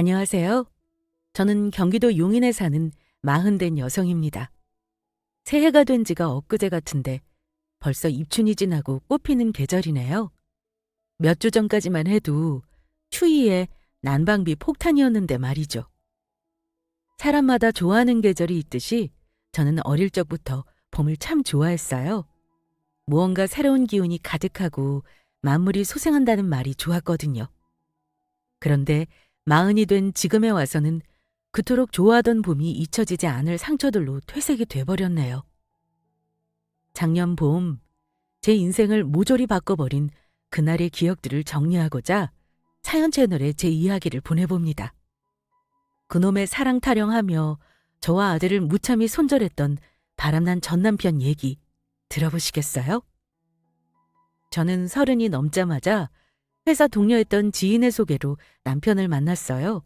안녕하세요. 저는 경기도 용인에 사는 40된 여성입니다. 새해가 된 지가 엊그제 같은데 벌써 입춘이 지나고 꽃 피는 계절이네요. 몇 주 전까지만 해도 추위에 난방비 폭탄이었는데 말이죠. 사람마다 좋아하는 계절이 있듯이 저는 어릴 적부터 봄을 참 좋아했어요. 무언가 새로운 기운이 가득하고 만물이 소생한다는 말이 좋았거든요. 그런데 40이 된 지금에 와서는 그토록 좋아하던 봄이 잊혀지지 않을 상처들로 퇴색이 돼버렸네요. 작년 봄, 제 인생을 모조리 바꿔버린 그날의 기억들을 정리하고자 사연 채널에 제 이야기를 보내봅니다. 그놈의 사랑 타령하며 저와 아들을 무참히 손절했던 바람난 전남편 얘기 들어보시겠어요? 저는 30이 넘자마자 회사 동료였던 지인의 소개로 남편을 만났어요.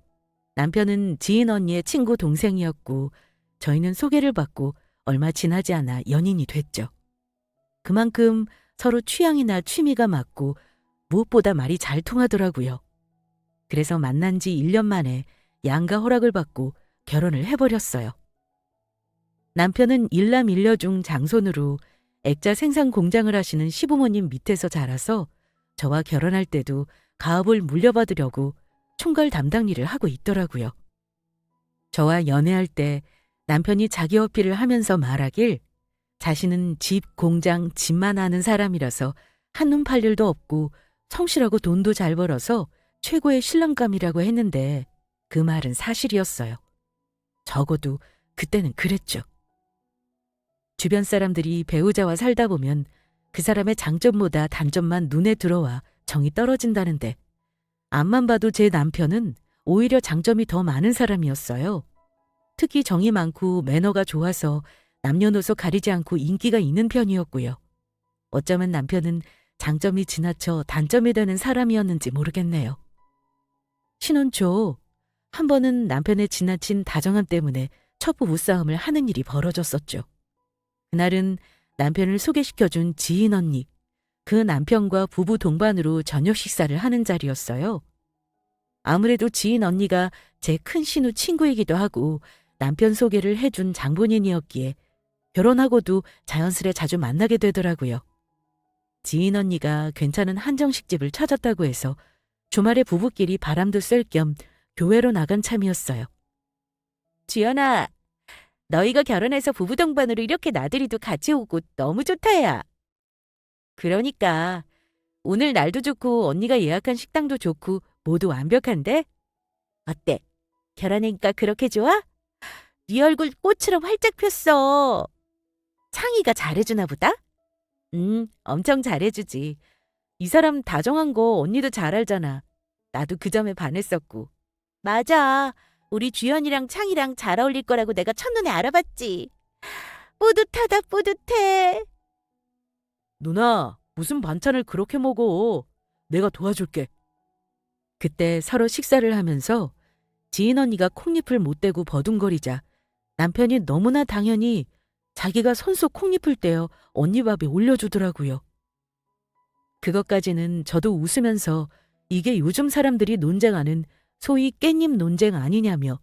남편은 지인 언니의 친구 동생이었고 저희는 소개를 받고 얼마 지나지 않아 연인이 됐죠. 그만큼 서로 취향이나 취미가 맞고 무엇보다 말이 잘 통하더라고요. 그래서 만난 지 1년 만에 양가 허락을 받고 결혼을 해버렸어요. 남편은 일남 일녀 중 장손으로 액자 생산 공장을 하시는 시부모님 밑에서 자라서 저와 결혼할 때도 가업을 물려받으려고 총괄 담당 일을 하고 있더라고요. 저와 연애할 때 남편이 자기 어필을 하면서 말하길 자신은 집, 공장, 집만 아는 사람이라서 한눈 팔 일도 없고 성실하고 돈도 잘 벌어서 최고의 신랑감이라고 했는데 그 말은 사실이었어요. 적어도 그때는 그랬죠. 주변 사람들이 배우자와 살다 보면 그 사람의 장점보다 단점만 눈에 들어와 정이 떨어진다는데 앞만 봐도 제 남편은 오히려 장점이 더 많은 사람이었어요. 특히 정이 많고 매너가 좋아서 남녀노소 가리지 않고 인기가 있는 편이었고요. 어쩌면 남편은 장점이 지나쳐 단점이 되는 사람이었는지 모르겠네요. 신혼 초 한 번은 남편의 지나친 다정함 때문에 첫 부부싸움을 하는 일이 벌어졌었죠. 그날은 남편을 소개시켜준 지인 언니, 그 남편과 부부 동반으로 저녁 식사를 하는 자리였어요. 아무래도 지인 언니가 제 큰 신우 친구이기도 하고 남편 소개를 해준 장본인이었기에 결혼하고도 자연스레 자주 만나게 되더라고요. 지인 언니가 괜찮은 한정식집을 찾았다고 해서 주말에 부부끼리 바람도 쐴 겸 교회로 나간 참이었어요. 주연아, 너희가 결혼해서 부부 동반으로 이렇게 나들이도 같이 오고 너무 좋다, 야. 그러니까 오늘 날도 좋고 언니가 예약한 식당도 좋고 모두 완벽한데? 어때? 결혼하니까 그렇게 좋아? 네 얼굴 꽃처럼 활짝 폈어. 창희가 잘해주나 보다? 엄청 잘해주지. 이 사람 다정한 거 언니도 잘 알잖아. 나도 그 점에 반했었고. 맞아. 우리 주연이랑 창희랑 잘 어울릴 거라고 내가 첫눈에 알아봤지. 뿌듯하다, 뿌듯해. 누나, 무슨 반찬을 그렇게 먹어? 내가 도와줄게. 그때 서로 식사를 하면서 지인 언니가 콩잎을 못 대고 버둥거리자 남편이 너무나 당연히 자기가 손수 콩잎을 떼어 언니 밥에 올려주더라고요. 그것까지는 저도 웃으면서 이게 요즘 사람들이 논쟁하는 소위 깻잎 논쟁 아니냐며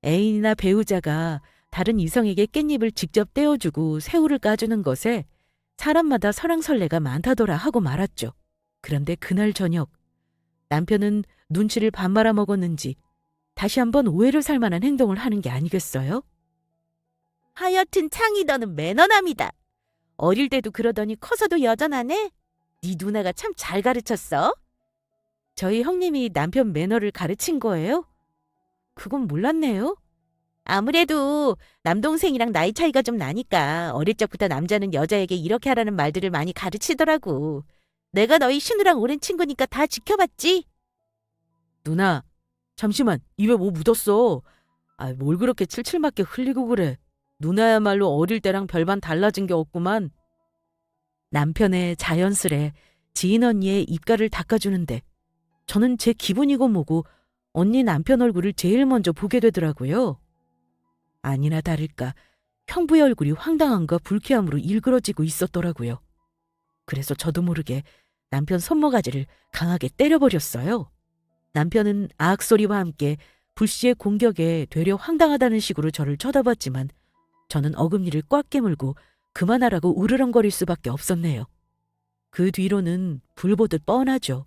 애인이나 배우자가 다른 이성에게 깻잎을 직접 떼어주고 새우를 까주는 것에 사람마다 설왕설래가 많다더라 하고 말았죠. 그런데 그날 저녁 남편은 눈치를 밥 말아 먹었는지 다시 한번 오해를 살 만한 행동을 하는 게 아니겠어요? 하여튼 창희 너는 매너남이다. 어릴 때도 그러더니 커서도 여전하네. 네 누나가 참 잘 가르쳤어. 저희 형님이 남편 매너를 가르친 거예요? 그건 몰랐네요. 아무래도 남동생이랑 나이 차이가 좀 나니까 어릴 적부터 남자는 여자에게 이렇게 하라는 말들을 많이 가르치더라고. 내가 너희 신우랑 오랜 친구니까 다 지켜봤지? 누나, 잠시만, 입에 뭐 묻었어. 뭘 그렇게 칠칠맞게 흘리고 그래. 누나야말로 어릴 때랑 별반 달라진 게 없구만. 남편의 자연스레 지인 언니의 입가를 닦아주는데 저는 제 기분이고 뭐고 언니 남편 얼굴을 제일 먼저 보게 되더라고요. 아니나 다를까 형부의 얼굴이 황당함과 불쾌함으로 일그러지고 있었더라고요. 그래서 저도 모르게 남편 손모가지를 강하게 때려버렸어요. 남편은 아악 소리와 함께 불 씨의 공격에 되려 황당하다는 식으로 저를 쳐다봤지만 저는 어금니를 꽉 깨물고 그만하라고 으르렁거릴 수밖에 없었네요. 그 뒤로는 불보듯 뻔하죠.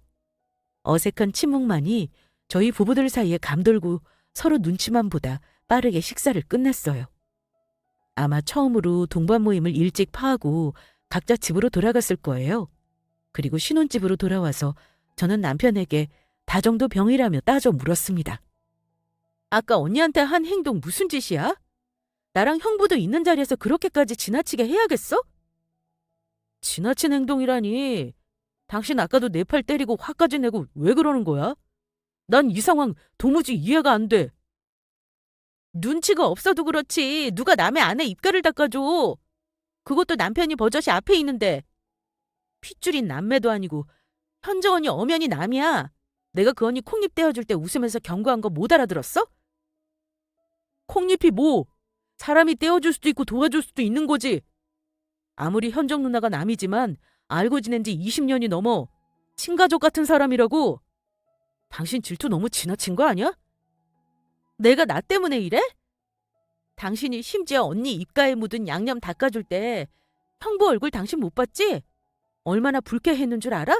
어색한 침묵만이 저희 부부들 사이에 감돌고 서로 눈치만 보다 빠르게 식사를 끝냈어요. 아마 처음으로 동반 모임을 일찍 파하고 각자 집으로 돌아갔을 거예요. 그리고 신혼집으로 돌아와서 저는 남편에게 다정도 병이라며 따져 물었습니다. 아까 언니한테 한 행동 무슨 짓이야? 나랑 형부도 있는 자리에서 그렇게까지 지나치게 해야겠어? 지나친 행동이라니. 당신 아까도 내 팔 때리고 화까지 내고 왜 그러는 거야? 난 이 상황 도무지 이해가 안 돼. 눈치가 없어도 그렇지 누가 남의 아내 입가를 닦아줘. 그것도 남편이 버젓이 앞에 있는데. 핏줄인 남매도 아니고 현정 언니 엄연히 남이야. 내가 그 언니 콩잎 떼어줄 때 웃으면서 경고한 거 못 알아들었어? 콩잎이 뭐? 사람이 떼어줄 수도 있고 도와줄 수도 있는 거지. 아무리 현정 누나가 남이지만 알고 지낸 지 20년이 넘어 친가족 같은 사람이라고. 당신 질투 너무 지나친 거 아니야? 내가 나 때문에 이래? 당신이 심지어 언니 입가에 묻은 양념 닦아줄 때 형부 얼굴 당신 못 봤지? 얼마나 불쾌했는 줄 알아?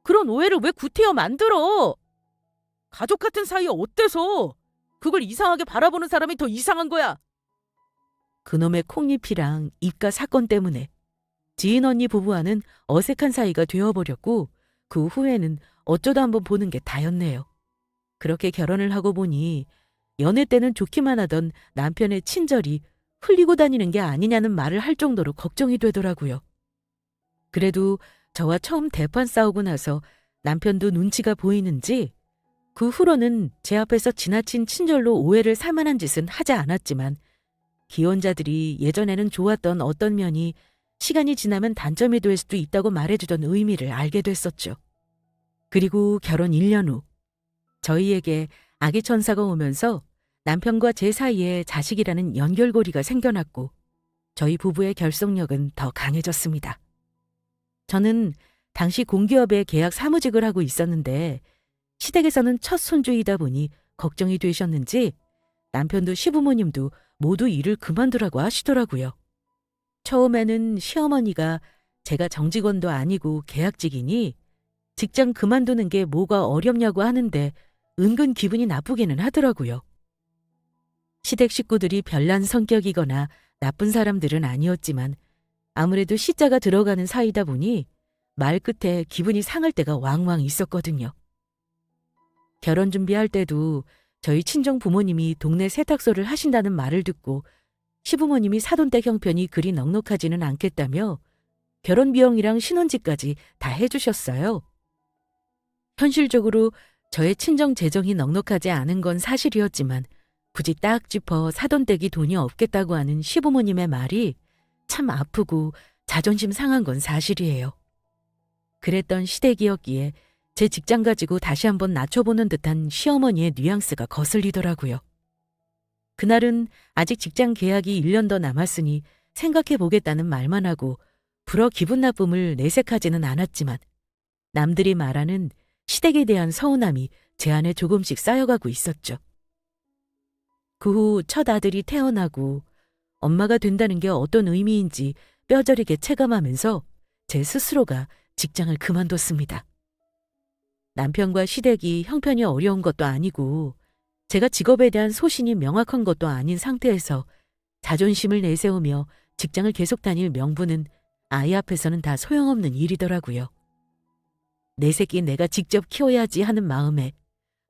그런 오해를 왜 구태여 만들어? 가족 같은 사이에 어때서? 그걸 이상하게 바라보는 사람이 더 이상한 거야. 그놈의 콩잎이랑 입가 사건 때문에 지인 언니 부부와는 어색한 사이가 되어버렸고 그 후에는 어쩌다 한번 보는 게 다였네요. 그렇게 결혼을 하고 보니 연애 때는 좋기만 하던 남편의 친절이 흘리고 다니는 게 아니냐는 말을 할 정도로 걱정이 되더라고요. 그래도 저와 처음 대판 싸우고 나서 남편도 눈치가 보이는지 그 후로는 제 앞에서 지나친 친절로 오해를 살 만한 짓은 하지 않았지만 기혼자들이 예전에는 좋았던 어떤 면이 시간이 지나면 단점이 될 수도 있다고 말해주던 의미를 알게 됐었죠. 그리고 결혼 1년 후 저희에게 아기 천사가 오면서 남편과 제 사이에 자식이라는 연결고리가 생겨났고 저희 부부의 결속력은 더 강해졌습니다. 저는 당시 공기업에 계약 사무직을 하고 있었는데 시댁에서는 첫 손주이다 보니 걱정이 되셨는지 남편도 시부모님도 모두 일을 그만두라고 하시더라고요. 처음에는 시어머니가 제가 정직원도 아니고 계약직이니 직장 그만두는 게 뭐가 어렵냐고 하는데 은근 기분이 나쁘기는 하더라고요. 시댁 식구들이 별난 성격이거나 나쁜 사람들은 아니었지만 아무래도 시자가 들어가는 사이다 보니 말 끝에 기분이 상할 때가 왕왕 있었거든요. 결혼 준비할 때도 저희 친정 부모님이 동네 세탁소를 하신다는 말을 듣고 시부모님이 사돈댁 형편이 그리 넉넉하지는 않겠다며 결혼 비용이랑 신혼집까지 다 해주셨어요. 현실적으로 저의 친정 재정이 넉넉하지 않은 건 사실이었지만 굳이 딱 짚어 사돈댁이 돈이 없겠다고 하는 시부모님의 말이 참 아프고 자존심 상한 건 사실이에요. 그랬던 시댁이었기에 제 직장 가지고 다시 한번 낮춰보는 듯한 시어머니의 뉘앙스가 거슬리더라고요. 그날은 아직 직장 계약이 1년 더 남았으니 생각해보겠다는 말만 하고 불어 기분 나쁨을 내색하지는 않았지만 남들이 말하는 시댁에 대한 서운함이 제 안에 조금씩 쌓여가고 있었죠. 그 후 첫 아들이 태어나고 엄마가 된다는 게 어떤 의미인지 뼈저리게 체감하면서 제 스스로가 직장을 그만뒀습니다. 남편과 시댁이 형편이 어려운 것도 아니고 제가 직업에 대한 소신이 명확한 것도 아닌 상태에서 자존심을 내세우며 직장을 계속 다닐 명분은 아이 앞에서는 다 소용없는 일이더라고요. 내 새끼 내가 직접 키워야지 하는 마음에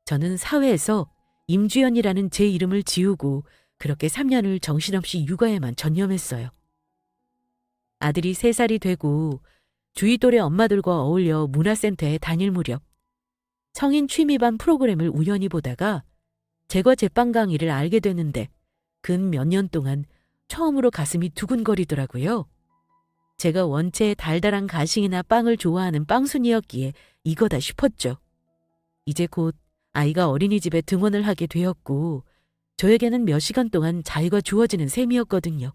저는 사회에서 임주연이라는 제 이름을 지우고 그렇게 3년을 정신없이 육아에만 전념했어요. 아들이 3살이 되고 주위 또래 엄마들과 어울려 문화센터에 다닐 무렵 성인 취미반 프로그램을 우연히 보다가 제과 제빵 강의를 알게 되는데 근 몇 년 동안 처음으로 가슴이 두근거리더라고요. 제가 원체 달달한 가식이나 빵을 좋아하는 빵순이였기에 이거다 싶었죠. 이제 곧 아이가 어린이집에 등원을 하게 되었고 저에게는 몇 시간 동안 자유가 주어지는 셈이었거든요.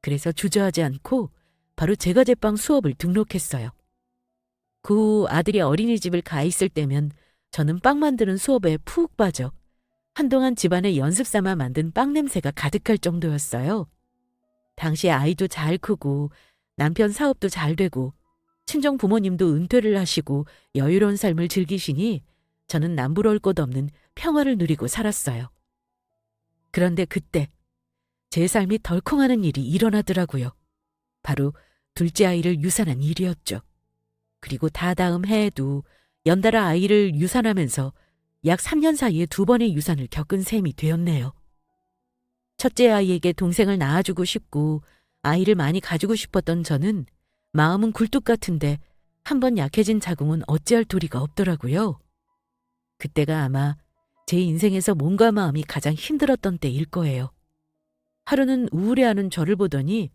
그래서 주저하지 않고 바로 제과 제빵 수업을 등록했어요. 그 후 아들이 어린이집을 가 있을 때면 저는 빵 만드는 수업에 푹 빠져 한동안 집안에 연습 삼아 만든 빵 냄새가 가득할 정도였어요. 당시 아이도 잘 크고 남편 사업도 잘 되고 친정 부모님도 은퇴를 하시고 여유로운 삶을 즐기시니 저는 남부러울 것 없는 평화를 누리고 살았어요. 그런데 그때 제 삶이 덜컹하는 일이 일어나더라고요. 바로 둘째 아이를 유산한 일이었죠. 그리고 다다음 해에도 연달아 아이를 유산하면서 약 3년 사이에 2번의 유산을 겪은 셈이 되었네요. 첫째 아이에게 동생을 낳아주고 싶고 아이를 많이 가지고 싶었던 저는 마음은 굴뚝 같은데 한번 약해진 자궁은 어찌할 도리가 없더라고요. 그때가 아마 제 인생에서 몸과 마음이 가장 힘들었던 때일 거예요. 하루는 우울해하는 저를 보더니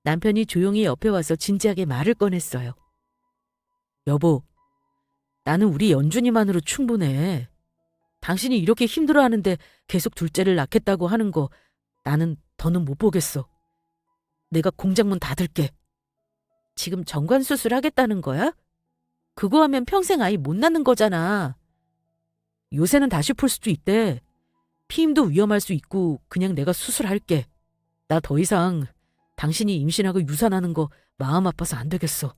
남편이 조용히 옆에 와서 진지하게 말을 꺼냈어요. 여보, 나는 우리 연준이만으로 충분해. 당신이 이렇게 힘들어하는데 계속 둘째를 낳겠다고 하는 거 나는 더는 못 보겠어. 내가 공장 문 닫을게. 지금 정관 수술하겠다는 거야? 그거 하면 평생 아이 못 낳는 거잖아. 요새는 다시 풀 수도 있대. 피임도 위험할 수 있고 그냥 내가 수술할게. 나 더 이상 당신이 임신하고 유산하는 거 마음 아파서 안 되겠어.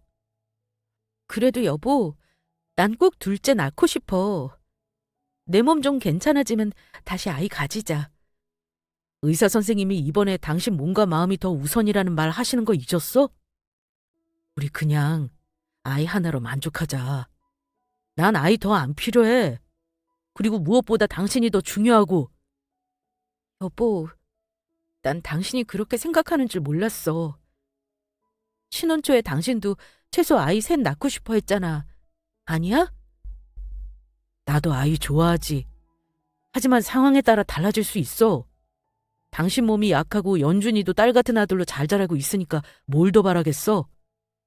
그래도 여보, 난 꼭 둘째 낳고 싶어. 내 몸 좀 괜찮아지면 다시 아이 가지자. 의사 선생님이 이번에 당신 몸과 마음이 더 우선이라는 말 하시는 거 잊었어? 우리 그냥 아이 하나로 만족하자. 난 아이 더 안 필요해. 그리고 무엇보다 당신이 더 중요하고. 여보, 난 당신이 그렇게 생각하는 줄 몰랐어. 신혼 초에 당신도 최소 아이 셋 낳고 싶어 했잖아. 아니야? 나도 아이 좋아하지. 하지만 상황에 따라 달라질 수 있어. 당신 몸이 약하고 연준이도 딸 같은 아들로 잘 자라고 있으니까 뭘 더 바라겠어.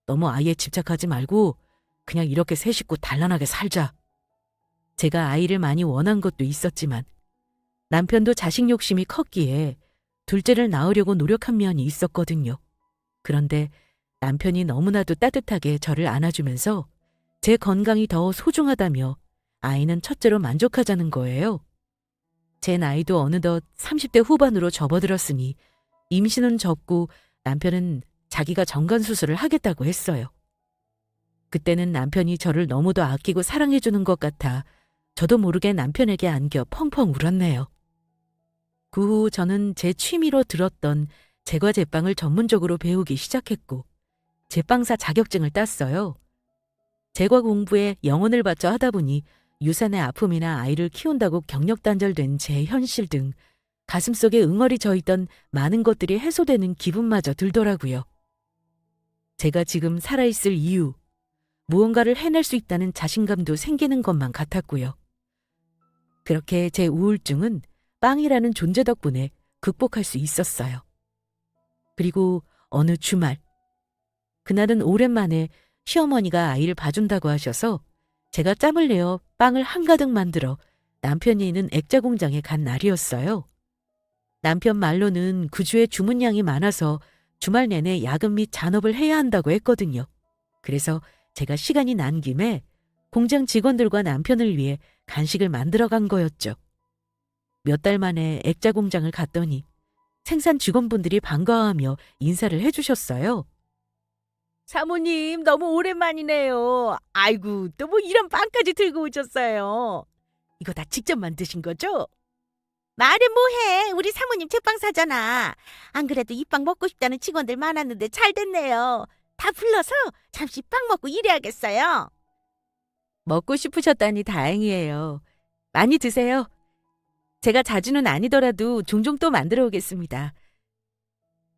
너무 아이에 집착하지 말고 그냥 이렇게 새 식구 단란하게 살자. 제가 아이를 많이 원한 것도 있었지만 남편도 자식 욕심이 컸기에 둘째를 낳으려고 노력한 면이 있었거든요. 그런데 남편이 너무나도 따뜻하게 저를 안아주면서 제 건강이 더 소중하다며 아이는 첫째로 만족하자는 거예요. 제 나이도 어느덧 30대 후반으로 접어들었으니 임신은 접고 남편은 자기가 정관수술을 하겠다고 했어요. 그때는 남편이 저를 너무도 아끼고 사랑해주는 것 같아 저도 모르게 남편에게 안겨 펑펑 울었네요. 그 후 저는 제 취미로 들었던 제과 제빵을 전문적으로 배우기 시작했고 제빵사 자격증을 땄어요. 제과 공부에 영혼을 바쳐 하다 보니 유산의 아픔이나 아이를 키운다고 경력단절된 제 현실 등 가슴속에 응어리 져있던 많은 것들이 해소되는 기분마저 들더라고요. 제가 지금 살아있을 이유, 무언가를 해낼 수 있다는 자신감도 생기는 것만 같았고요. 그렇게 제 우울증은 빵이라는 존재 덕분에 극복할 수 있었어요. 그리고 어느 주말, 그날은 오랜만에 시어머니가 아이를 봐준다고 하셔서 제가 짬을 내어 빵을 한가득 만들어 남편이 있는 액자 공장에 간 날이었어요. 남편 말로는 그 주에 주문량이 많아서 주말 내내 야근 및 잔업을 해야 한다고 했거든요. 그래서 제가 시간이 난 김에 공장 직원들과 남편을 위해 간식을 만들어 간 거였죠. 몇 달 만에 액자 공장을 갔더니 생산 직원분들이 반가워하며 인사를 해주셨어요. 사모님, 너무 오랜만이네요. 아이고, 또 뭐 이런 빵까지 들고 오셨어요. 이거 다 직접 만드신 거죠? 말은 뭐해. 우리 사모님 제빵사잖아. 안 그래도 이 빵 먹고 싶다는 직원들 많았는데 잘 됐네요. 다 불러서 잠시 빵 먹고 일해야겠어요. 먹고 싶으셨다니 다행이에요. 많이 드세요. 제가 자주는 아니더라도 종종 또 만들어 오겠습니다.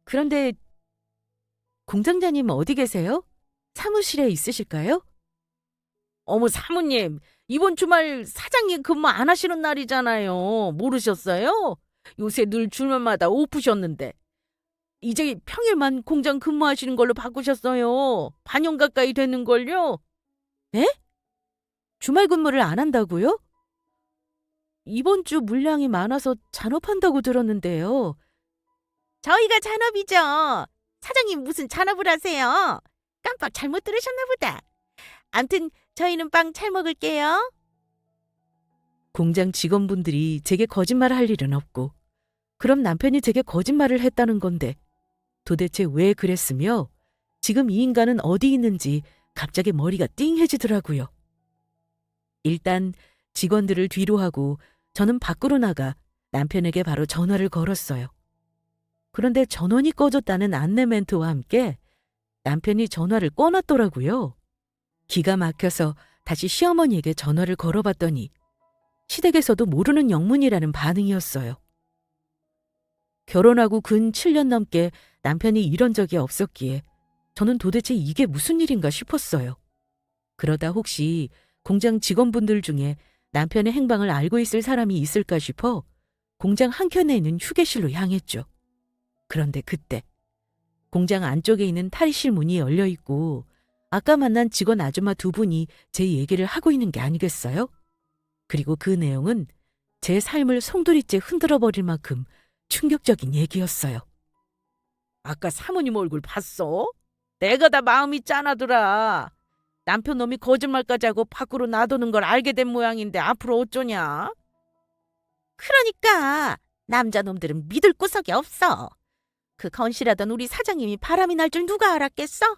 그런데 공장장님 어디 계세요? 사무실에 있으실까요? 어머 사모님, 이번 주말 사장님 근무 안 하시는 날이잖아요. 모르셨어요? 요새 늘 주말마다 오프셨는데. 이제 평일만 공장 근무하시는 걸로 바꾸셨어요. 반년 가까이 됐는걸요. 네? 주말 근무를 안 한다고요? 이번 주 물량이 많아서 잔업한다고 들었는데요. 저희가 잔업이죠. 사장님 무슨 잔업을 하세요? 깜빡 잘못 들으셨나 보다. 암튼 저희는 빵 잘 먹을게요. 공장 직원분들이 제게 거짓말을 할 일은 없고, 그럼 남편이 제게 거짓말을 했다는 건데 도대체 왜 그랬으며 지금 이 인간은 어디 있는지 갑자기 머리가 띵해지더라고요. 일단 직원들을 뒤로 하고 저는 밖으로 나가 남편에게 바로 전화를 걸었어요. 그런데 전원이 꺼졌다는 안내 멘트와 함께 남편이 전화를 꺼놨더라고요. 기가 막혀서 다시 시어머니에게 전화를 걸어봤더니 시댁에서도 모르는 영문이라는 반응이었어요. 결혼하고 근 7년 넘게 남편이 이런 적이 없었기에 저는 도대체 이게 무슨 일인가 싶었어요. 그러다 혹시 공장 직원분들 중에 남편의 행방을 알고 있을 사람이 있을까 싶어 공장 한켠에 있는 휴게실로 향했죠. 그런데 그때 공장 안쪽에 있는 탈의실 문이 열려 있고 아까 만난 직원 아줌마 두 분이 제 얘기를 하고 있는 게 아니겠어요? 그리고 그 내용은 제 삶을 송두리째 흔들어 버릴 만큼 충격적인 얘기였어요. 아까 사모님 얼굴 봤어? 내가 다 마음이 짠하더라. 남편 놈이 거짓말까지 하고 밖으로 놔두는 걸 알게 된 모양인데 앞으로 어쩌냐? 그러니까 남자 놈들은 믿을 구석이 없어. 그 건실하던 우리 사장님이 바람이 날 줄 누가 알았겠어?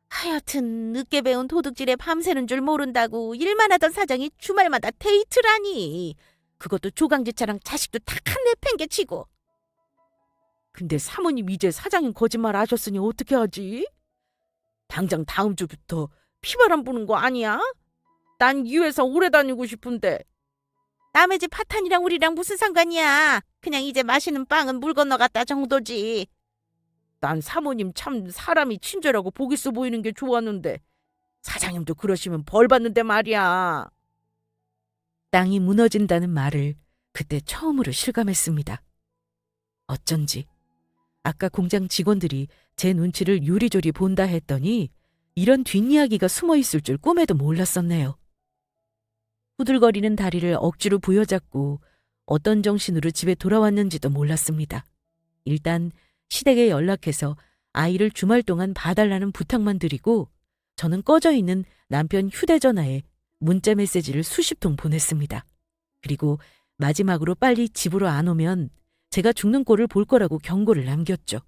하여튼 늦게 배운 도둑질에 밤새는 줄 모른다고 일만 하던 사장이 주말마다 데이트라니. 그것도 조강지차랑 자식도 다 한 대 팽개치고. 근데 사모님 이제 사장님 거짓말 하셨으니 어떻게 하지? 당장 다음 주부터 피바람 부는 거 아니야? 난 이 회사 오래 다니고 싶은데. 남의 집 파탄이랑 우리랑 무슨 상관이야. 그냥 이제 마시는 빵은 물 건너갔다 정도지. 난 사모님 참 사람이 친절하고 복 있어 보이는 게 좋았는데 사장님도 그러시면 벌 받는데 말이야. 땅이 무너진다는 말을 그때 처음으로 실감했습니다. 어쩐지 아까 공장 직원들이 제 눈치를 요리조리 본다 했더니 이런 뒷이야기가 숨어 있을 줄 꿈에도 몰랐었네요. 후들거리는 다리를 억지로 부여잡고 어떤 정신으로 집에 돌아왔는지도 몰랐습니다. 일단 시댁에 연락해서 아이를 주말 동안 봐달라는 부탁만 드리고 저는 꺼져 있는 남편 휴대전화에 문자 메시지를 수십 통 보냈습니다. 그리고 마지막으로 빨리 집으로 안 오면 제가 죽는 꼴을 볼 거라고 경고를 남겼죠.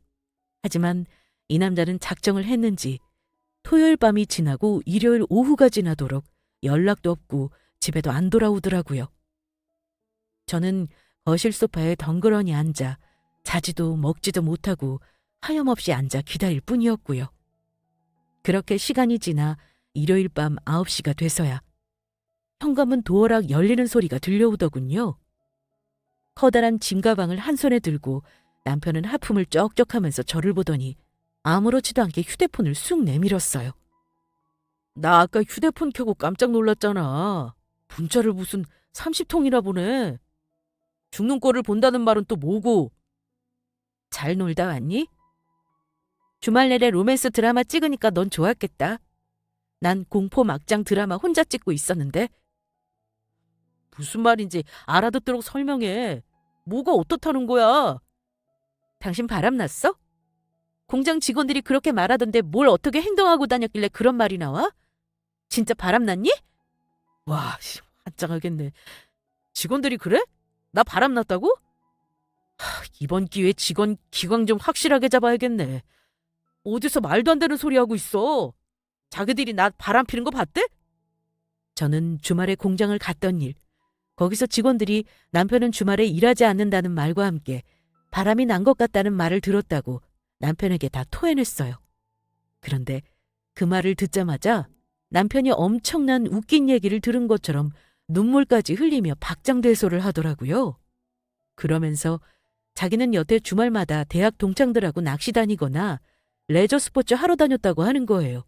하지만 이 남자는 작정을 했는지 토요일 밤이 지나고 일요일 오후가 지나도록 연락도 없고 집에도 안 돌아오더라고요. 저는 거실 소파에 덩그러니 앉아 자지도 먹지도 못하고 하염없이 앉아 기다릴 뿐이었고요. 그렇게 시간이 지나 일요일 밤 9시가 돼서야 현관문 도어락 열리는 소리가 들려오더군요. 커다란 짐가방을 한 손에 들고 남편은 하품을 쩍쩍하면서 저를 보더니 아무렇지도 않게 휴대폰을 쑥 내밀었어요. 나 아까 휴대폰 켜고 깜짝 놀랐잖아. 문자를 무슨 30통이나 보내. 죽는 꼴을 본다는 말은 또 뭐고? 잘 놀다 왔니? 주말 내내 로맨스 드라마 찍으니까 넌 좋았겠다. 난 공포 막장 드라마 혼자 찍고 있었는데. 무슨 말인지 알아듣도록 설명해. 뭐가 어떻다는 거야? 당신 바람났어? 공장 직원들이 그렇게 말하던데 뭘 어떻게 행동하고 다녔길래 그런 말이 나와? 진짜 바람났니? 와, 환장하겠네. 직원들이 그래? 나 바람났다고? 이번 기회에 직원 기강 좀 확실하게 잡아야겠네. 어디서 말도 안 되는 소리 하고 있어. 자기들이 나 바람 피는 거 봤대? 저는 주말에 공장을 갔던 일, 거기서 직원들이 남편은 주말에 일하지 않는다는 말과 함께 바람이 난 것 같다는 말을 들었다고 남편에게 다 토해냈어요. 그런데 그 말을 듣자마자 남편이 엄청난 웃긴 얘기를 들은 것처럼 눈물까지 흘리며 박장대소를 하더라고요. 그러면서 자기는 여태 주말마다 대학 동창들하고 낚시 다니거나 레저 스포츠 하러 다녔다고 하는 거예요.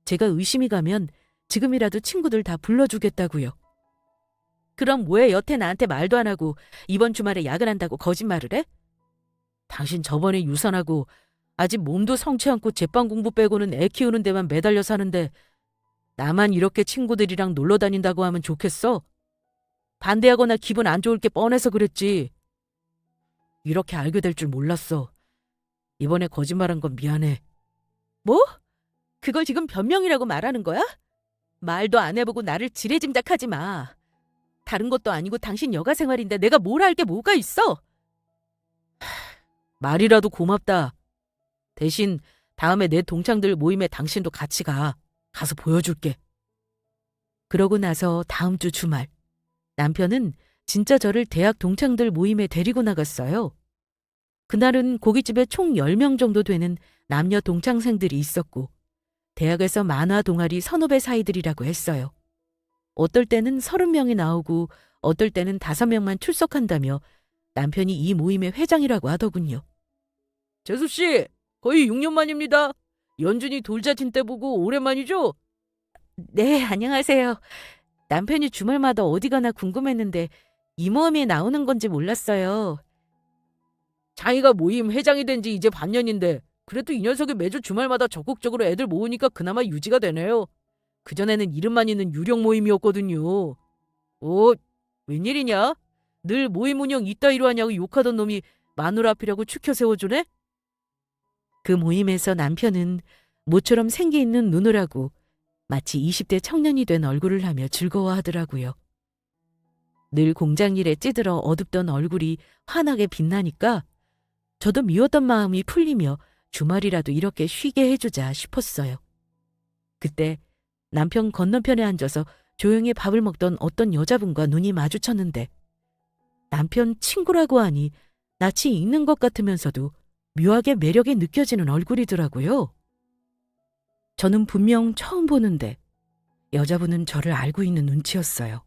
제가 의심이 가면 지금이라도 친구들 다 불러주겠다고요. 그럼 왜 여태 나한테 말도 안 하고 이번 주말에 야근한다고 거짓말을 해? 당신 저번에 유산하고 아직 몸도 성치 않고 제빵 공부 빼고는 애 키우는 데만 매달려 사는데 나만 이렇게 친구들이랑 놀러 다닌다고 하면 좋겠어? 반대하거나 기분 안 좋을 게 뻔해서 그랬지. 이렇게 알게 될 줄 몰랐어. 이번에 거짓말한 건 미안해. 뭐? 그걸 지금 변명이라고 말하는 거야? 말도 안 해보고 나를 지레짐작하지 마. 다른 것도 아니고 당신 여가 생활인데 내가 뭘 할 게 뭐가 있어? 말이라도 고맙다. 대신 다음에 내 동창들 모임에 당신도 같이 가. 가서 보여줄게. 그러고 나서 다음 주 주말 남편은 진짜 저를 대학 동창들 모임에 데리고 나갔어요. 그날은 고깃집에 총 10명 정도 되는 남녀 동창생들이 있었고 대학에서 만화 동아리 선후배 사이들이라고 했어요. 어떨 때는 30명이 나오고 어떨 때는 5명만 출석한다며 남편이 이 모임의 회장이라고 하더군요. 재수씨, 거의 6년 만입니다. 연준이 돌자친 때 보고 오랜만이죠? 네, 안녕하세요. 남편이 주말마다 어디 가나 궁금했는데 이 모임에 나오는 건지 몰랐어요. 장이가 모임 회장이 된 지 이제 반년인데 그래도 이 녀석이 매주 주말마다 적극적으로 애들 모으니까 그나마 유지가 되네요. 그전에는 이름만 있는 유령 모임이었거든요. 웬일이냐? 늘 모임 운영 이따위로 하냐고 욕하던 놈이 마누라 앞이라고 추켜 세워주네? 그 모임에서 남편은 모처럼 생기 있는 눈을 하고 마치 20대 청년이 된 얼굴을 하며 즐거워하더라고요. 늘 공장 일에 찌들어 어둡던 얼굴이 환하게 빛나니까 저도 미웠던 마음이 풀리며 주말이라도 이렇게 쉬게 해주자 싶었어요. 그때 남편 건너편에 앉아서 조용히 밥을 먹던 어떤 여자분과 눈이 마주쳤는데 남편 친구라고 하니 낯이 익는 것 같으면서도 묘하게 매력이 느껴지는 얼굴이더라고요. 저는 분명 처음 보는데 여자분은 저를 알고 있는 눈치였어요.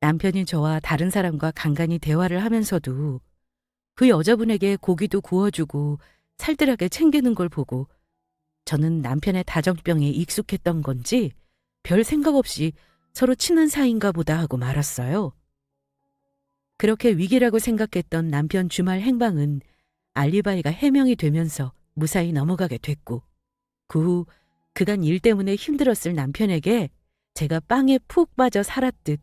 남편이 저와 다른 사람과 간간히 대화를 하면서도 그 여자분에게 고기도 구워주고 살뜰하게 챙기는 걸 보고 저는 남편의 다정병에 익숙했던 건지 별 생각 없이 서로 친한 사이인가 보다 하고 말았어요. 그렇게 위기라고 생각했던 남편 주말 행방은 알리바이가 해명이 되면서 무사히 넘어가게 됐고 그 후 그간 일 때문에 힘들었을 남편에게 제가 빵에 푹 빠져 살았듯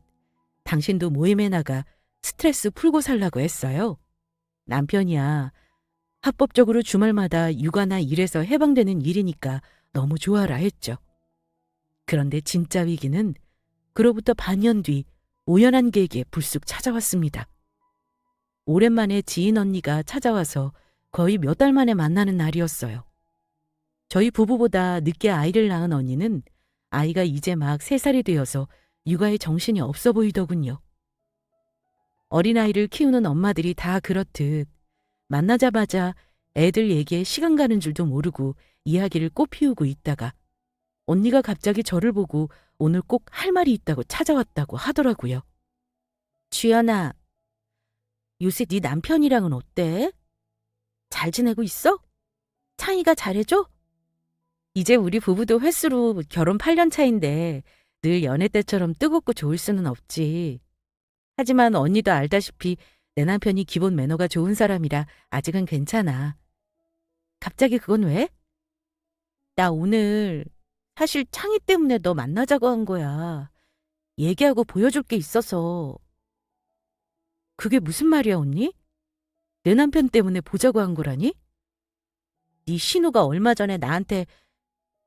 당신도 모임에 나가 스트레스 풀고 살라고 했어요. 남편이야. 합법적으로 주말마다 육아나 일에서 해방되는 일이니까 너무 좋아라 했죠. 그런데 진짜 위기는 그로부터 반년 뒤 우연한 계기에 불쑥 찾아왔습니다. 오랜만에 지인 언니가 찾아와서 거의 몇 달 만에 만나는 날이었어요. 저희 부부보다 늦게 아이를 낳은 언니는 아이가 이제 막 3살이 되어서 육아에 정신이 없어 보이더군요. 어린아이를 키우는 엄마들이 다 그렇듯 만나자마자 애들 얘기에 시간 가는 줄도 모르고 이야기를 꽃피우고 있다가 언니가 갑자기 저를 보고 오늘 꼭 할 말이 있다고 찾아왔다고 하더라고요. 주연아, 요새 네 남편이랑은 어때? 잘 지내고 있어? 창이가 잘해줘? 이제 우리 부부도 횟수로 결혼 8년 차인데 늘 연애 때처럼 뜨겁고 좋을 수는 없지. 하지만 언니도 알다시피 내 남편이 기본 매너가 좋은 사람이라 아직은 괜찮아. 갑자기 그건 왜? 나 오늘 사실 창희 때문에 너 만나자고 한 거야. 얘기하고 보여줄 게 있어서. 그게 무슨 말이야, 언니? 내 남편 때문에 보자고 한 거라니? 네 신우가 얼마 전에 나한테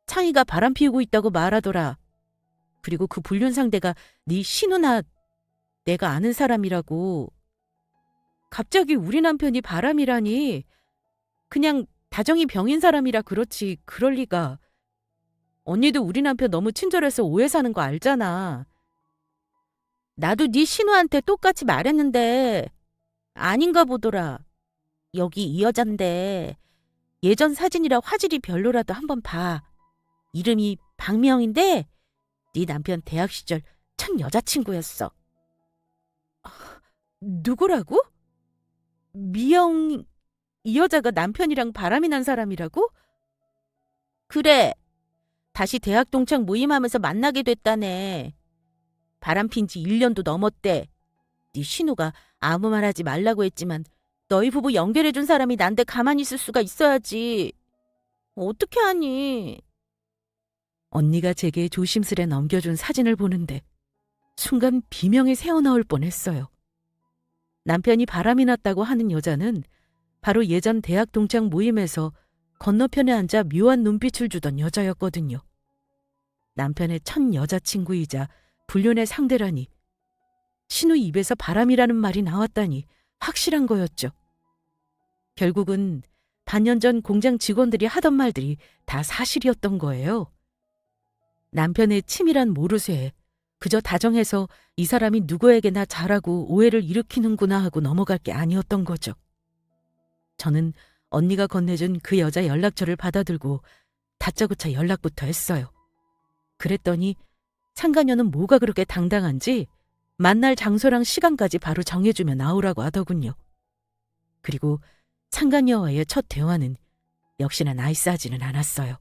창희가 바람 피우고 있다고 말하더라. 그리고 그 불륜 상대가 네 신우나 내가 아는 사람이라고. 갑자기 우리 남편이 바람이라니. 그냥 다정이 병인 사람이라 그렇지 그럴 리가. 언니도 우리 남편 너무 친절해서 오해 사는 거 알잖아. 나도 네 신우한테 똑같이 말했는데 아닌가 보더라. 여기 이 여잔데 예전 사진이라 화질이 별로라도 한번 봐. 이름이 박미영인데 네 남편 대학 시절 첫 여자친구였어. 누구라고? 미영, 이 여자가 남편이랑 바람이 난 사람이라고? 그래. 다시 대학 동창 모임하면서 만나게 됐다네. 바람핀 지 1년도 넘었대. 네 신우가 아무 말 하지 말라고 했지만 너희 부부 연결해준 사람이 난데 가만히 있을 수가 있어야지. 어떻게 하니? 언니가 제게 조심스레 넘겨준 사진을 보는데 순간 비명이 새어나올 뻔했어요. 남편이 바람이 났다고 하는 여자는 바로 예전 대학 동창 모임에서 건너편에 앉아 묘한 눈빛을 주던 여자였거든요. 남편의 첫 여자친구이자 불륜의 상대라니 신우 입에서 바람이라는 말이 나왔다니 확실한 거였죠. 결국은 반년 전 공장 직원들이 하던 말들이 다 사실이었던 거예요. 남편의 치밀한 모르쇠에 그저 다정해서 이 사람이 누구에게나 잘하고 오해를 일으키는구나 하고 넘어갈 게 아니었던 거죠. 저는 언니가 건네준 그 여자 연락처를 받아들고 다짜고짜 연락부터 했어요. 그랬더니 상간녀는 뭐가 그렇게 당당한지 만날 장소랑 시간까지 바로 정해주면 나오라고 하더군요. 그리고 상간녀와의 첫 대화는 역시나 나이스하지는 않았어요.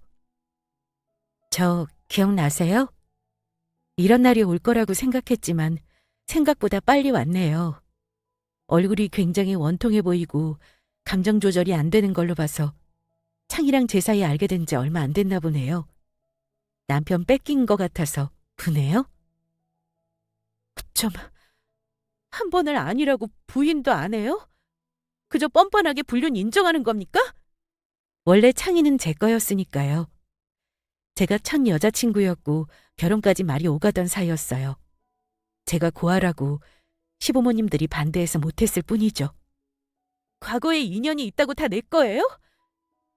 저 기억나세요? 이런 날이 올 거라고 생각했지만 생각보다 빨리 왔네요. 얼굴이 굉장히 원통해 보이고 감정 조절이 안 되는 걸로 봐서 창이랑 제 사이 알게 된 지 얼마 안 됐나 보네요. 남편 뺏긴 것 같아서 분해요? 좀 한 번을 아니라고 부인도 안 해요? 그저 뻔뻔하게 불륜 인정하는 겁니까? 원래 창이는 제 거였으니까요. 제가 첫 여자친구였고 결혼까지 말이 오가던 사이였어요. 제가 고아라고 시부모님들이 반대해서 못했을 뿐이죠. 과거에 인연이 있다고 다 내 거예요?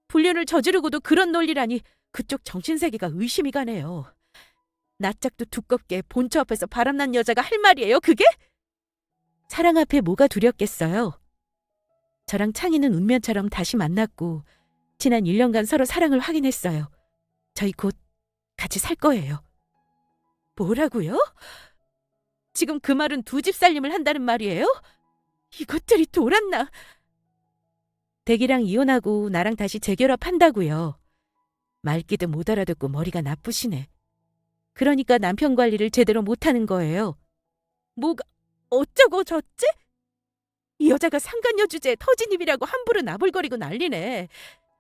불륜을 저지르고도 그런 논리라니 그쪽 정신세계가 의심이 가네요. 낯짝도 두껍게 본처 앞에서 바람난 여자가 할 말이에요, 그게? 사랑 앞에 뭐가 두렵겠어요. 저랑 창희는 운명처럼 다시 만났고 지난 1년간 서로 사랑을 확인했어요. 저희 곧 같이 살 거예요. 뭐라고요? 지금 그 말은 두 집 살림을 한다는 말이에요? 이것들이 돌았나? 댁이랑 이혼하고 나랑 다시 재결합한다고요. 말귀도 못 알아듣고 머리가 나쁘시네. 그러니까 남편 관리를 제대로 못하는 거예요. 뭐가 어쩌고 저쩌지? 이 여자가 상간녀 주제에 터진 입이라고 함부로 나불거리고 난리네.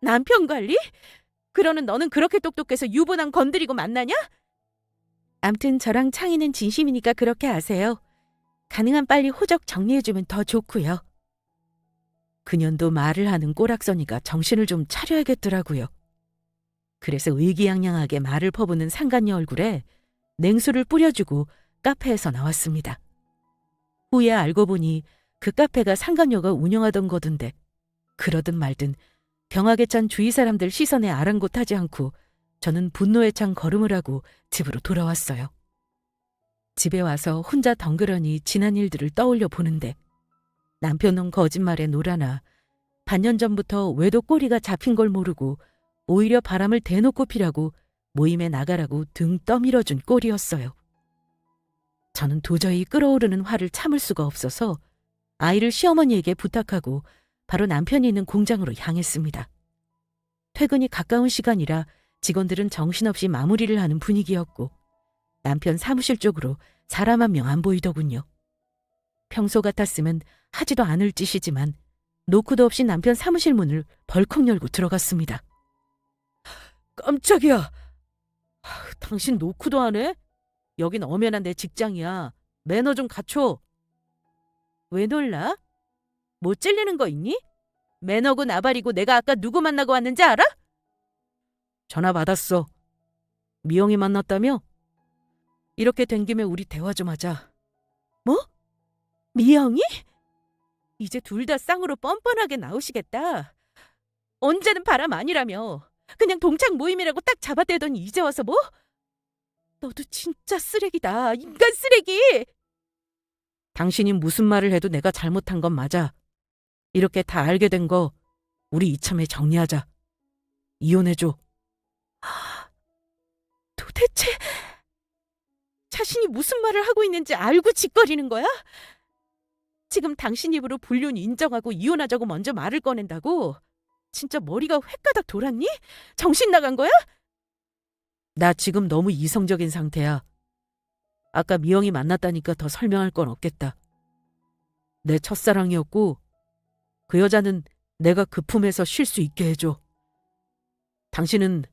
남편 관리? 그러는 너는 그렇게 똑똑해서 유부남 건드리고 만나냐? 암튼 저랑 창희는 진심이니까 그렇게 아세요. 가능한 빨리 호적 정리해주면 더 좋고요. 그년도 말을 하는 꼬락서니가 정신을 좀 차려야겠더라고요. 그래서 의기양양하게 말을 퍼부는 상간녀 얼굴에 냉수를 뿌려주고 카페에서 나왔습니다. 후에 알고 보니 그 카페가 상간녀가 운영하던 거던데 그러든 말든 경악에 찬 주위 사람들 시선에 아랑곳하지 않고 저는 분노에 찬 걸음을 하고 집으로 돌아왔어요. 집에 와서 혼자 덩그러니 지난 일들을 떠올려 보는데 남편은 거짓말에 놀아나 반년 전부터 왜도 꼬리가 잡힌 걸 모르고 오히려 바람을 대놓고 피라고 모임에 나가라고 등 떠밀어준 꼴이었어요. 저는 도저히 끓어오르는 화를 참을 수가 없어서 아이를 시어머니에게 부탁하고 바로 남편이 있는 공장으로 향했습니다. 퇴근이 가까운 시간이라 직원들은 정신없이 마무리를 하는 분위기였고 남편 사무실 쪽으로 사람 한 명 안 보이더군요. 평소 같았으면 하지도 않을 짓이지만 노크도 없이 남편 사무실 문을 벌컥 열고 들어갔습니다. 깜짝이야. 당신 노크도 안 해? 여긴 엄연한 내 직장이야. 매너 좀 갖춰. 왜 놀라? 못 찔리는 거 있니? 매너고 나발이고 내가 아까 누구 만나고 왔는지 알아? 전화 받았어. 미영이 만났다며? 이렇게 된 김에 우리 대화 좀 하자. 뭐? 미영이? 이제 둘 다 쌍으로 뻔뻔하게 나오시겠다. 언제는 바람 아니라며. 그냥 동창 모임이라고 딱 잡아대더니 이제 와서 뭐? 너도 진짜 쓰레기다. 인간 쓰레기! 당신이 무슨 말을 해도 내가 잘못한 건 맞아. 이렇게 다 알게 된 거 우리 이참에 정리하자. 이혼해줘. 도대체 자신이 무슨 말을 하고 있는지 알고 짓거리는 거야? 지금 당신 입으로 불륜 인정하고 이혼하자고 먼저 말을 꺼낸다고? 진짜 머리가 횟가닥 돌았니? 정신 나간 거야? 나 지금 너무 이성적인 상태야. 아까 미영이 만났다니까 더 설명할 건 없겠다. 내 첫사랑이었고 그 여자는 내가 그 품에서 쉴 수 있게 해줘. 당신은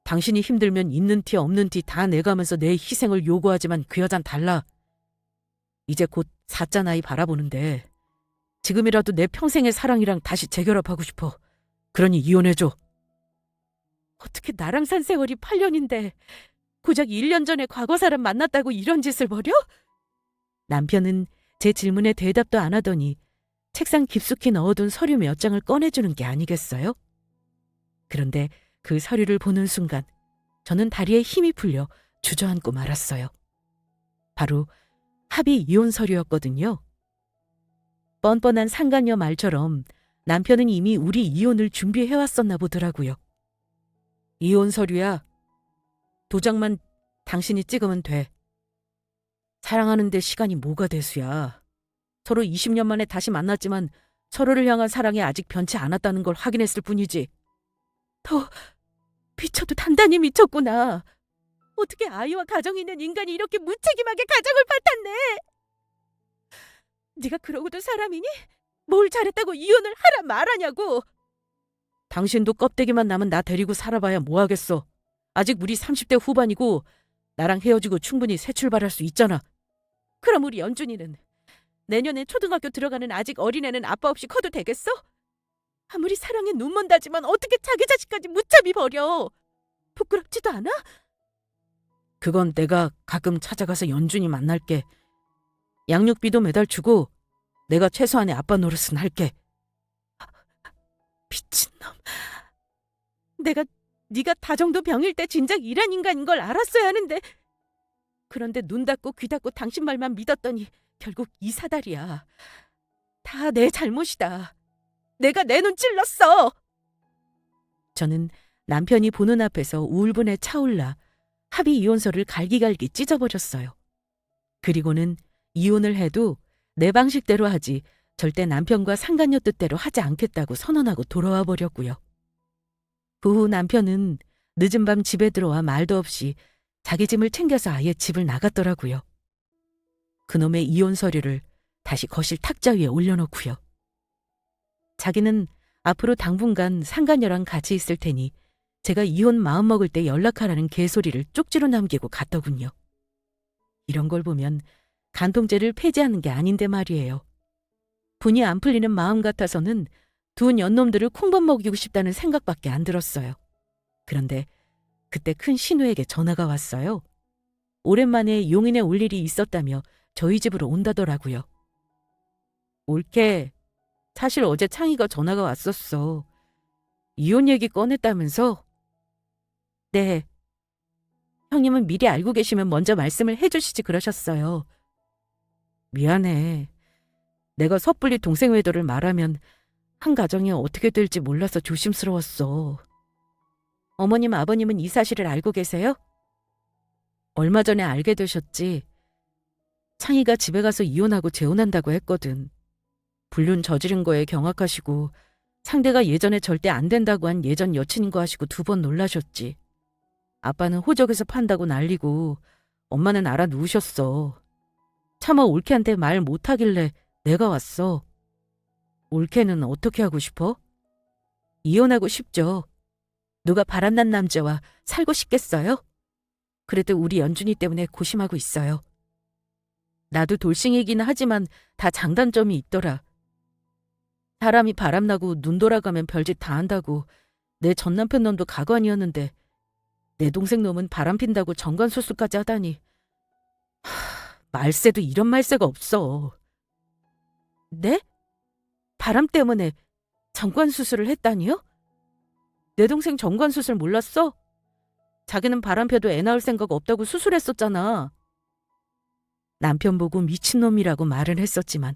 당신이 힘들면 있는 티 없는 티 다 내가면서 내 희생을 요구하지만 그 여잔 달라. 이제 곧 4자 나이 바라보는데 지금이라도 내 평생의 사랑이랑 다시 재결합하고 싶어. 그러니 이혼해줘. 어떻게 나랑 산 세월이 8년인데 고작 1년 전에 과거 사람 만났다고 이런 짓을 벌여? 남편은 제 질문에 대답도 안 하더니 책상 깊숙이 넣어둔 서류 몇 장을 꺼내주는 게 아니겠어요? 그런데 그 서류를 보는 순간 저는 다리에 힘이 풀려 주저앉고 말았어요. 바로 합의 이혼 서류였거든요. 뻔뻔한 상간녀 말처럼 남편은 이미 우리 이혼을 준비해왔었나 보더라고요. 이혼 서류야. 도장만 당신이 찍으면 돼. 사랑하는데 시간이 뭐가 대수야. 서로 20년 만에 다시 만났지만 서로를 향한 사랑이 아직 변치 않았다는 걸 확인했을 뿐이지. 더 미쳐도 단단히 미쳤구나. 어떻게 아이와 가정이 있는 인간이 이렇게 무책임하게 가정을 파탄내. 네가 그러고도 사람이니? 뭘 잘했다고 이혼을 하라 말하냐고. 당신도 껍데기만 남은 나 데리고 살아봐야 뭐하겠어. 아직 우리 30대 후반이고 나랑 헤어지고 충분히 새 출발할 수 있잖아. 그럼 우리 연준이는 내년에 초등학교 들어가는 아직 어린애는 아빠 없이 커도 되겠어? 아무리 사랑에 눈먼 다지만 어떻게 자기 자식까지 무참히 버려. 부끄럽지도 않아? 그건 내가 가끔 찾아가서 연준이 만날게. 양육비도 매달 주고 내가 최소한의 아빠 노릇은 할게. 미친놈. 내가 네가 다정도 병일 때 진작 이란 인간인 걸 알았어야 하는데. 그런데 눈 닫고 귀 닫고 당신 말만 믿었더니 결국 이 사달이야. 다 내 잘못이다. 내가 내 눈 찔렀어. 저는 남편이 보는 앞에서 우울분에 차올라 합의 이혼서를 갈기갈기 찢어버렸어요. 그리고는 이혼을 해도 내 방식대로 하지 절대 남편과 상간녀 뜻대로 하지 않겠다고 선언하고 돌아와 버렸고요. 그 후 남편은 늦은 밤 집에 들어와 말도 없이 자기 짐을 챙겨서 아예 집을 나갔더라고요. 그놈의 이혼 서류를 다시 거실 탁자 위에 올려놓고요. 자기는 앞으로 당분간 상간녀랑 같이 있을 테니 제가 이혼 마음먹을 때 연락하라는 개소리를 쪽지로 남기고 갔더군요. 이런 걸 보면 간통죄를 폐지하는 게 아닌데 말이에요. 분이 안 풀리는 마음 같아서는 두 년놈들을 콩밥 먹이고 싶다는 생각밖에 안 들었어요. 그런데 그때 큰 신우에게 전화가 왔어요. 오랜만에 용인에 올 일이 있었다며 저희 집으로 온다더라고요. 올케, 사실 어제 창희가 전화가 왔었어. 이혼 얘기 꺼냈다면서? 네. 형님은 미리 알고 계시면 먼저 말씀을 해주시지 그러셨어요. 미안해. 내가 섣불리 동생 외도를 말하면 한 가정이 어떻게 될지 몰라서 조심스러웠어. 어머님, 아버님은 이 사실을 알고 계세요? 얼마 전에 알게 되셨지. 창희가 집에 가서 이혼하고 재혼한다고 했거든. 불륜 저지른 거에 경악하시고 상대가 예전에 절대 안 된다고 한 예전 여친인 거 하시고 2번 놀라셨지. 아빠는 호적에서 판다고 난리고 엄마는 알아누우셨어. 차마 올케한테 말 못하길래 내가 왔어. 올케는 어떻게 하고 싶어? 이혼하고 싶죠. 누가 바람난 남자와 살고 싶겠어요? 그래도 우리 연준이 때문에 고심하고 있어요. 나도 돌싱이긴 하지만 다 장단점이 있더라. 사람이 바람나고 눈 돌아가면 별짓 다 한다고 내 전남편 놈도 가관이었는데 내 동생 놈은 바람핀다고 정관수술까지 하다니. 말세도 이런 말세가 없어. 네? 바람 때문에 정관수술을 했다니요? 내 동생 정관수술 몰랐어? 자기는 바람 펴도 애 낳을 생각 없다고 수술했었잖아. 남편 보고 미친놈이라고 말은 했었지만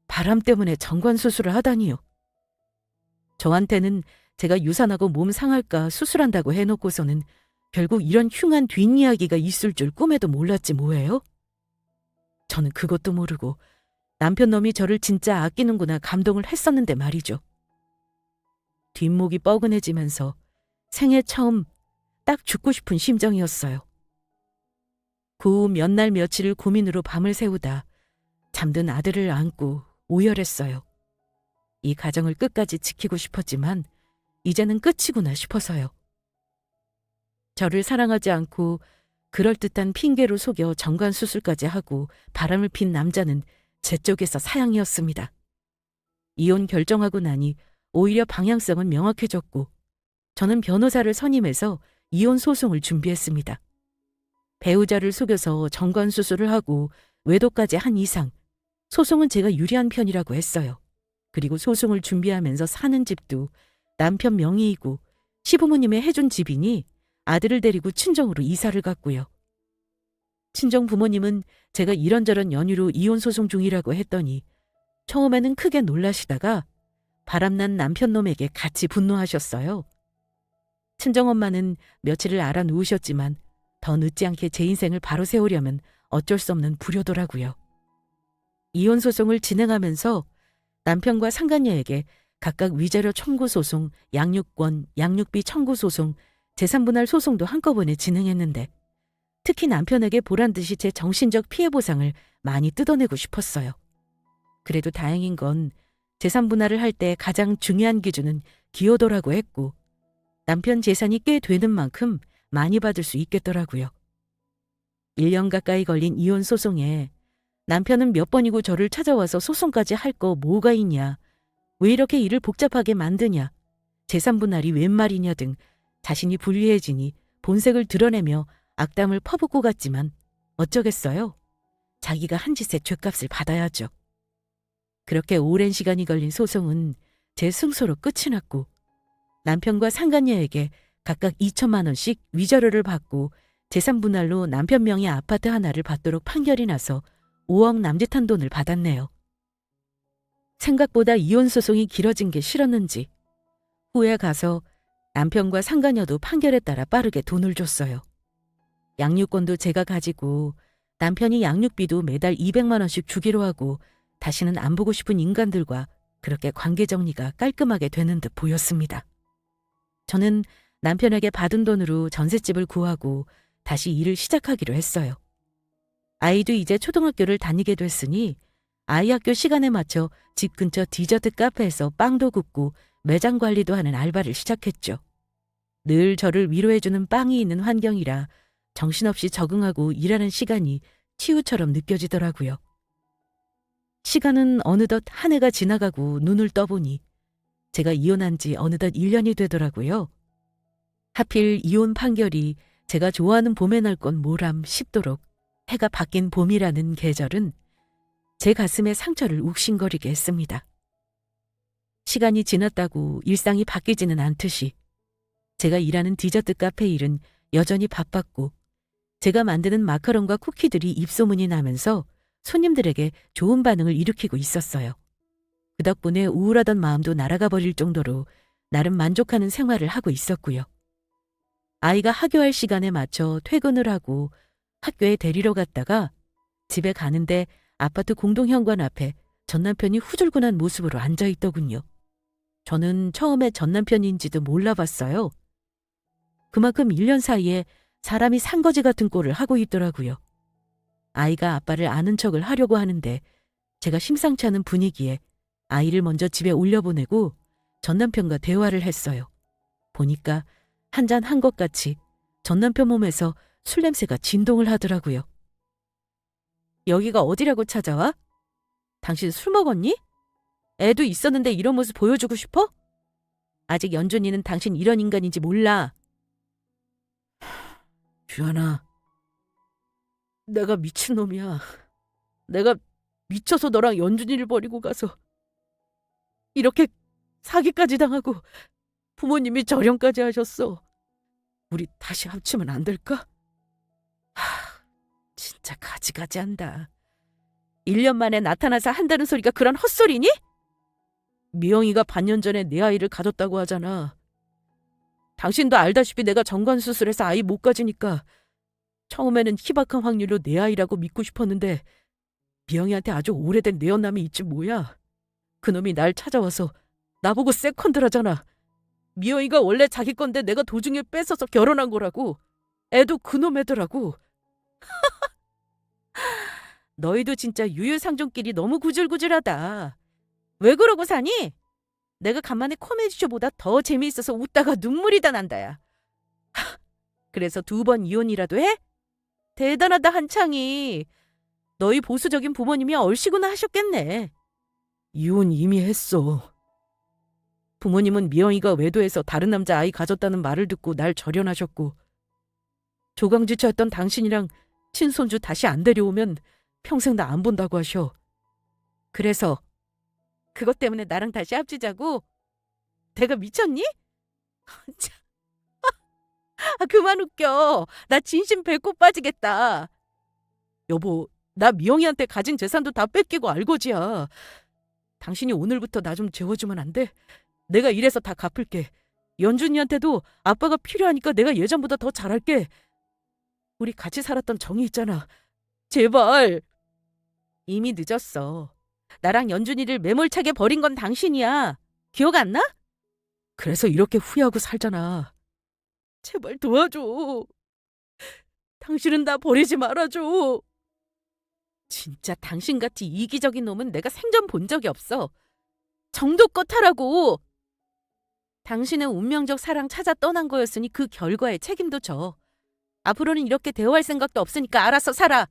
바람 때문에 정관수술을 하다니요. 저한테는 제가 유산하고 몸 상할까 수술한다고 해놓고서는 결국 이런 흉한 뒷이야기가 있을 줄 꿈에도 몰랐지 뭐예요? 저는 그것도 모르고 남편 놈이 저를 진짜 아끼는구나 감동을 했었는데 말이죠. 뒷목이 뻐근해지면서 생애 처음 딱 죽고 싶은 심정이었어요. 그 후 몇 날 며칠을 고민으로 밤을 새우다 잠든 아들을 안고 오열했어요. 이 가정을 끝까지 지키고 싶었지만 이제는 끝이구나 싶어서요. 저를 사랑하지 않고 그럴듯한 핑계로 속여 정관수술까지 하고 바람을 핀 남자는 제 쪽에서 사양이었습니다. 이혼 결정하고 나니 오히려 방향성은 명확해졌고 저는 변호사를 선임해서 이혼 소송을 준비했습니다. 배우자를 속여서 정관수술을 하고 외도까지 한 이상 소송은 제가 유리한 편이라고 했어요. 그리고 소송을 준비하면서 사는 집도 남편 명의이고 시부모님의 해준 집이니 아들을 데리고 친정으로 이사를 갔고요. 친정 부모님은 제가 이런저런 연유로 이혼 소송 중이라고 했더니 처음에는 크게 놀라시다가 바람난 남편놈에게 같이 분노하셨어요. 친정엄마는 며칠을 알아누우셨지만 더 늦지 않게 제 인생을 바로 세우려면 어쩔 수 없는 불효더라고요. 이혼 소송을 진행하면서 남편과 상간녀에게 각각 위자료 청구 소송, 양육권, 양육비 청구 소송, 재산분할 소송도 한꺼번에 진행했는데 특히 남편에게 보란 듯이 제 정신적 피해 보상을 많이 뜯어내고 싶었어요. 그래도 다행인 건 재산분할을 할 때 가장 중요한 기준은 기여도라고 했고 남편 재산이 꽤 되는 만큼 많이 받을 수 있겠더라고요. 1년 가까이 걸린 이혼 소송에 남편은 몇 번이고 저를 찾아와서 소송까지 할 거 뭐가 있냐, 왜 이렇게 일을 복잡하게 만드냐, 재산분할이 웬 말이냐 등 자신이 불리해지니 본색을 드러내며 악담을 퍼붓고 갔지만 어쩌겠어요. 자기가 한 짓의 죗값을 받아야죠. 그렇게 오랜 시간이 걸린 소송은 제 승소로 끝이 났고 남편과 상간녀에게 각각 2천만 원씩 위자료를 받고 재산분할로 남편 명의 아파트 하나를 받도록 판결이 나서 5억 남짓한 돈을 받았네요. 생각보다 이혼 소송이 길어진 게 싫었는지 후에 가서 남편과 상간녀도 판결에 따라 빠르게 돈을 줬어요. 양육권도 제가 가지고 남편이 양육비도 매달 200만 원씩 주기로 하고 다시는 안 보고 싶은 인간들과 그렇게 관계 정리가 깔끔하게 되는 듯 보였습니다. 저는 남편에게 받은 돈으로 전셋집을 구하고 다시 일을 시작하기로 했어요. 아이도 이제 초등학교를 다니게 됐으니 아이 학교 시간에 맞춰 집 근처 디저트 카페에서 빵도 굽고 매장 관리도 하는 알바를 시작했죠. 늘 저를 위로해주는 빵이 있는 환경이라 정신없이 적응하고 일하는 시간이 치유처럼 느껴지더라고요. 시간은 어느덧 한 해가 지나가고 눈을 떠보니 제가 이혼한 지 어느덧 1년이 되더라고요. 하필 이혼 판결이 제가 좋아하는 봄의 날 건 뭐람 싶도록 해가 바뀐 봄이라는 계절은 제 가슴에 상처를 욱신거리게 했습니다. 시간이 지났다고 일상이 바뀌지는 않듯이 제가 일하는 디저트 카페 일은 여전히 바빴고 제가 만드는 마카롱과 쿠키들이 입소문이 나면서 손님들에게 좋은 반응을 일으키고 있었어요. 그 덕분에 우울하던 마음도 날아가 버릴 정도로 나름 만족하는 생활을 하고 있었고요. 아이가 학교할 시간에 맞춰 퇴근을 하고 학교에 데리러 갔다가 집에 가는데 아파트 공동현관 앞에 전남편이 후줄근한 모습으로 앉아있더군요. 저는 처음에 전남편인지도 몰라봤어요. 그만큼 1년 사이에 사람이 산거지 같은 꼴을 하고 있더라고요. 아이가 아빠를 아는 척을 하려고 하는데 제가 심상치 않은 분위기에 아이를 먼저 집에 올려보내고 전남편과 대화를 했어요. 보니까 한잔 한 것 같이 전남편 몸에서 술 냄새가 진동을 하더라고요. 여기가 어디라고 찾아와? 당신 술 먹었니? 애도 있었는데 이런 모습 보여주고 싶어? 아직 연준이는 당신 이런 인간인지 몰라. 주연아, 내가 미친놈이야. 내가 미쳐서 너랑 연준이를 버리고 가서 이렇게 사기까지 당하고 부모님이 절연까지 하셨어. 우리 다시 합치면 안 될까? 진짜 가지가지한다. 1년 만에 나타나서 한다는 소리가 그런 헛소리니? 미영이가 반년 전에 내 아이를 가졌다고 하잖아. 당신도 알다시피 내가 정관수술해서 아이 못 가지니까 처음에는 희박한 확률로 내 아이라고 믿고 싶었는데 미영이한테 아주 오래된 내연남이 있지 뭐야. 그놈이 날 찾아와서 나보고 세컨드라잖아. 미영이가 원래 자기 건데 내가 도중에 뺏어서 결혼한 거라고. 애도 그놈 애더라고. 너희도 진짜 유유상종끼리 너무 구질구질하다. 왜 그러고 사니? 내가 간만에 코미디쇼보다 더 재미있어서 웃다가 눈물이 다 난다야. 그래서 2번 이혼이라도 해? 대단하다 한창이. 너희 보수적인 부모님이 얼씨구나 하셨겠네. 이혼 이미 했어. 부모님은 미영이가 외도해서 다른 남자 아이 가졌다는 말을 듣고 날 절연하셨고 조강지처였던 당신이랑 친손주 다시 안 데려오면 평생 나 안 본다고 하셔. 그래서 그것 때문에 나랑 다시 합치자고? 내가 미쳤니? 참. 그만 웃겨. 나 진심 배꼽 빠지겠다. 여보, 나 미영이한테 가진 재산도 다 뺏기고 알거지야. 당신이 오늘부터 나 좀 재워주면 안 돼? 내가 이래서 다 갚을게. 연준이한테도 아빠가 필요하니까 내가 예전보다 더 잘할게. 우리 같이 살았던 정이 있잖아. 제발. 이미 늦었어. 나랑 연준이를 매몰차게 버린 건 당신이야. 기억 안 나? 그래서 이렇게 후회하고 살잖아. 제발 도와줘. 당신은 나 버리지 말아줘. 진짜 당신같이 이기적인 놈은 내가 생전 본 적이 없어. 정도껏 하라고. 당신은 운명적 사랑 찾아 떠난 거였으니 그 결과에 책임도 져. 앞으로는 이렇게 대화할 생각도 없으니까 알아서 살아.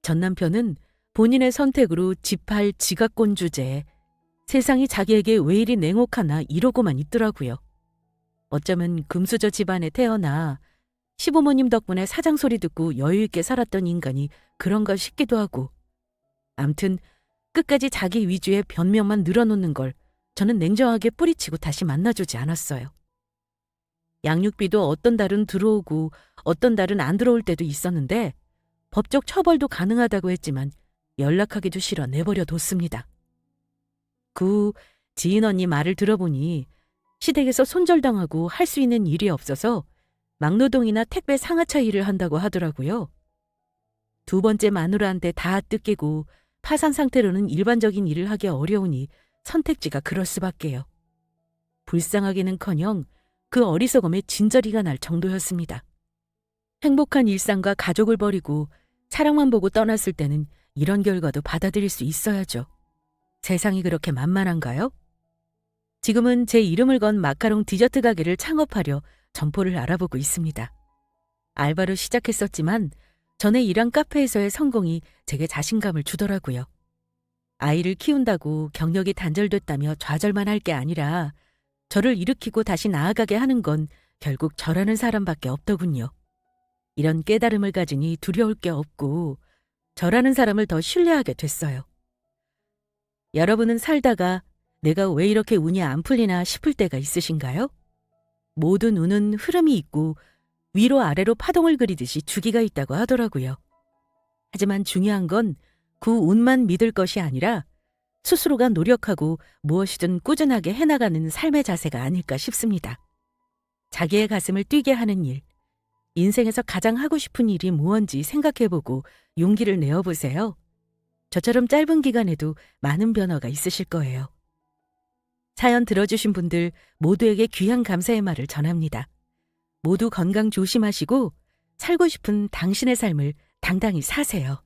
전 남편은 본인의 선택으로 집할 지각권 주제에 세상이 자기에게 왜 이리 냉혹하나 이러고만 있더라고요. 어쩌면 금수저 집안에 태어나 시부모님 덕분에 사장 소리 듣고 여유 있게 살았던 인간이 그런가 싶기도 하고. 암튼 끝까지 자기 위주의 변명만 늘어놓는 걸 저는 냉정하게 뿌리치고 다시 만나주지 않았어요. 양육비도 어떤 달은 들어오고 어떤 달은 안 들어올 때도 있었는데 법적 처벌도 가능하다고 했지만 연락하기도 싫어 내버려 뒀습니다. 그 후 지인 언니 말을 들어보니 시댁에서 손절당하고 할 수 있는 일이 없어서 막노동이나 택배 상하차 일을 한다고 하더라고요. 두 번째 마누라한테 다 뜯기고 파산 상태로는 일반적인 일을 하기 어려우니 선택지가 그럴 수밖에요. 불쌍하기는커녕 그 어리석음에 진저리가 날 정도였습니다. 행복한 일상과 가족을 버리고 사랑만 보고 떠났을 때는 이런 결과도 받아들일 수 있어야죠. 세상이 그렇게 만만한가요? 지금은 제 이름을 건 마카롱 디저트 가게를 창업하려 점포를 알아보고 있습니다. 알바로 시작했었지만 전에 일한 카페에서의 성공이 제게 자신감을 주더라고요. 아이를 키운다고 경력이 단절됐다며 좌절만 할 게 아니라 저를 일으키고 다시 나아가게 하는 건 결국 저라는 사람밖에 없더군요. 이런 깨달음을 가지니 두려울 게 없고 저라는 사람을 더 신뢰하게 됐어요. 여러분은 살다가 내가 왜 이렇게 운이 안 풀리나 싶을 때가 있으신가요? 모든 운은 흐름이 있고 위로 아래로 파동을 그리듯이 주기가 있다고 하더라고요. 하지만 중요한 건 그 운만 믿을 것이 아니라 스스로가 노력하고 무엇이든 꾸준하게 해나가는 삶의 자세가 아닐까 싶습니다. 자기의 가슴을 뛰게 하는 일, 인생에서 가장 하고 싶은 일이 무언지 생각해보고 용기를 내어보세요. 저처럼 짧은 기간에도 많은 변화가 있으실 거예요. 사연 들어주신 분들 모두에게 귀한 감사의 말을 전합니다. 모두 건강 조심하시고 살고 싶은 당신의 삶을 당당히 사세요.